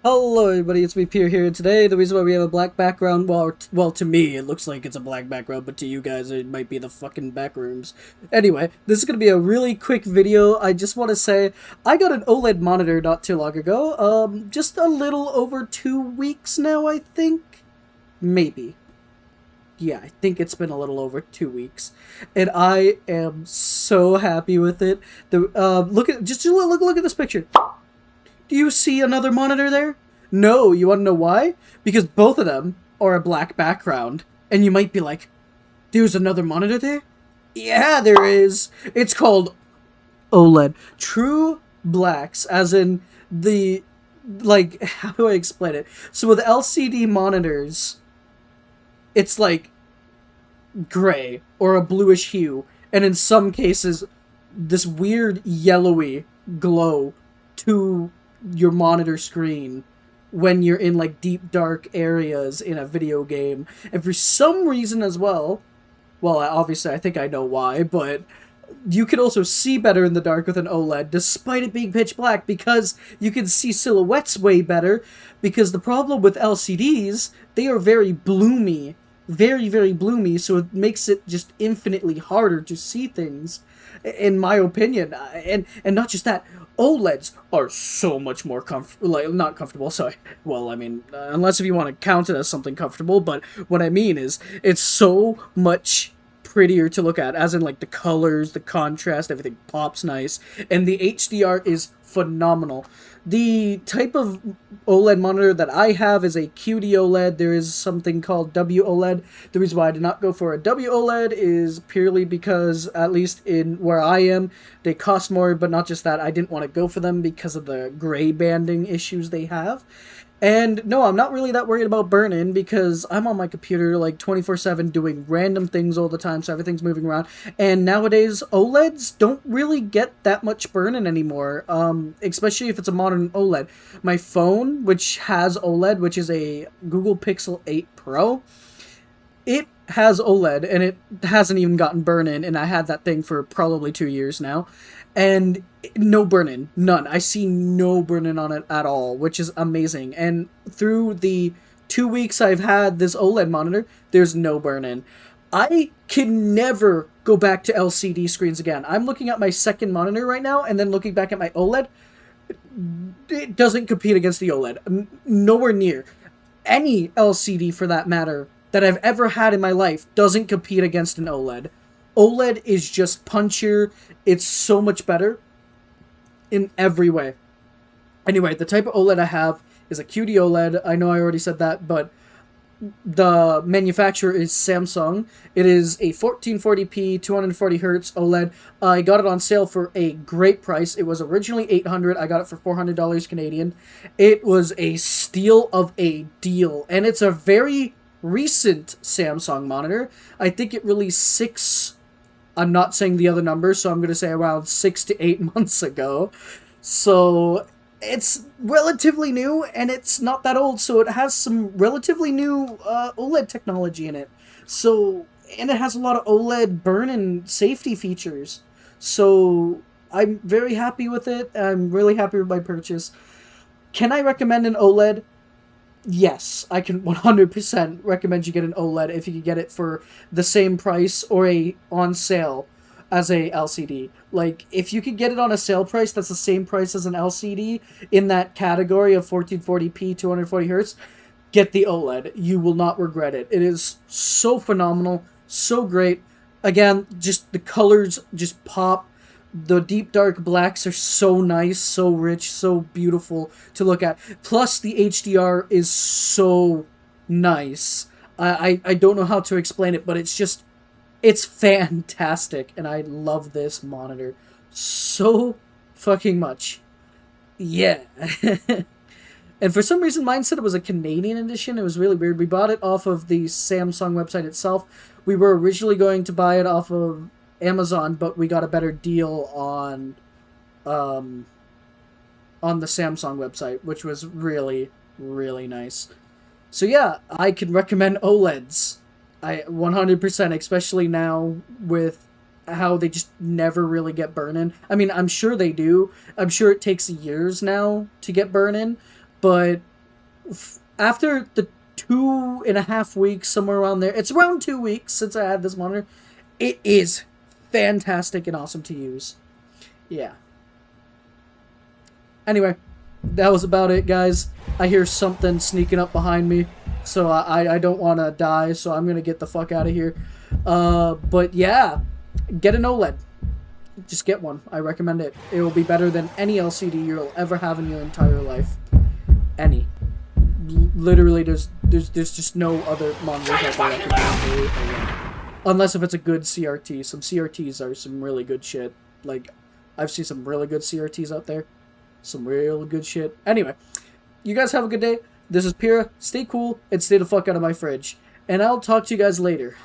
Hello everybody, it's me Pierre here, and today the reason why we have a black background, well to me it looks like it's a black background, but to you guys it might be the fucking back rooms. Anyway, this is gonna be a really quick video. I just want to say, I got an OLED monitor not too long ago, just a little over 2 weeks now, I think? Maybe. Yeah, I think it's been a little over 2 weeks, and I am so happy with it. Look at this picture. Do you see another monitor there? No, you want to know why? Because both of them are a black background. And you might be like, there's another monitor there? Yeah, there is. It's called OLED. True blacks, as in how do I explain it? So with LCD monitors, it's like gray or a bluish hue. And in some cases, this weird yellowy glow to your monitor screen when you're in like deep dark areas in a video game. And for some reason as well, obviously I think I know why, but you can also see better in the dark with an OLED despite it being pitch black, because you can see silhouettes way better. Because the problem with LCDs, they are very bloomy, very bloomy, so it makes it just infinitely harder to see things, in my opinion. And not just that, OLEDs are so much more not comfortable, sorry. Well, I mean, unless if you want to count it as something comfortable, but what I mean is, it's so much prettier to look at, as in like the colors, the contrast, everything pops nice, and the HDR is phenomenal. The type of OLED monitor that I have is a QD-OLED. There is something called WOLED. The reason why I did not go for a WOLED is purely because, at least in where I am, they cost more, but not just that, I didn't want to go for them because of the gray banding issues they have. And no, I'm not really that worried about burn-in, because I'm on my computer like 24/7 doing random things all the time, so everything's moving around. And nowadays, OLEDs don't really get that much burn-in anymore, especially if it's a modern OLED. My phone, which has OLED, which is a Google Pixel 8 Pro, it has OLED, and it hasn't even gotten burn-in, and I had that thing for probably 2 years now. And no burn-in, none. I see no burn-in on it at all, which is amazing. And through the 2 weeks I've had this OLED monitor, there's no burn-in. I can never go back to LCD screens again. I'm looking at my second monitor right now, and then looking back at my OLED. It doesn't compete against the OLED. Nowhere near. Any LCD, for that matter, that I've ever had in my life doesn't compete against an OLED. OLED is just punchier. It's so much better in every way. Anyway, the type of OLED I have is a QD OLED. I know I already said that, but the manufacturer is Samsung. It is a 1440p, 240Hz OLED. I got it on sale for a great price. It was originally $800. I got it for $400 Canadian. It was a steal of a deal, and it's a very recent Samsung monitor. I think it released I'm not saying the other number, so I'm going to say around 6 to 8 months ago. So it's relatively new, and it's not that old, so it has some relatively new OLED technology in it. So, and it has a lot of OLED burn-in safety features. So I'm very happy with it. I'm really happy with my purchase. Can I recommend an OLED? Yes, I can 100% recommend you get an OLED if you can get it for the same price or on sale as a LCD. Like, if you could get it on a sale price that's the same price as an LCD in that category of 1440p, 240Hz, get the OLED. You will not regret it. It is so phenomenal, so great. Again, just the colors just pop. The deep dark blacks are so nice, so rich, so beautiful to look at. Plus, the HDR is so nice. I don't know how to explain it, but it's fantastic, and I love this monitor so fucking much. Yeah. And for some reason, mine said it was a Canadian edition. It was really weird. We bought it off of the Samsung website itself. We were originally going to buy it off of Amazon, but we got a better deal on the Samsung website, which was really, really nice. So yeah, I can recommend OLEDs. 100%, especially now with how they just never really get burn-in. I mean, I'm sure they do. I'm sure it takes years now to get burn-in, but After the 2.5 weeks, somewhere around there, it's around 2 weeks since I had this monitor, it is fantastic and awesome to use. Yeah. Anyway, that was about it, guys. I hear something sneaking up behind me, so I don't want to die, so I'm going to get the fuck out of here. But yeah, get an OLED. Just get one. I recommend it. It will be better than any LCD you'll ever have in your entire life. Any. Literally, there's just no other monitors out there that can do it. Unless if it's a good CRT. Some CRTs are some really good shit. Like, I've seen some really good CRTs out there. Some real good shit. Anyway, you guys have a good day. This is Pira. Stay cool and stay the fuck out of my fridge. And I'll talk to you guys later.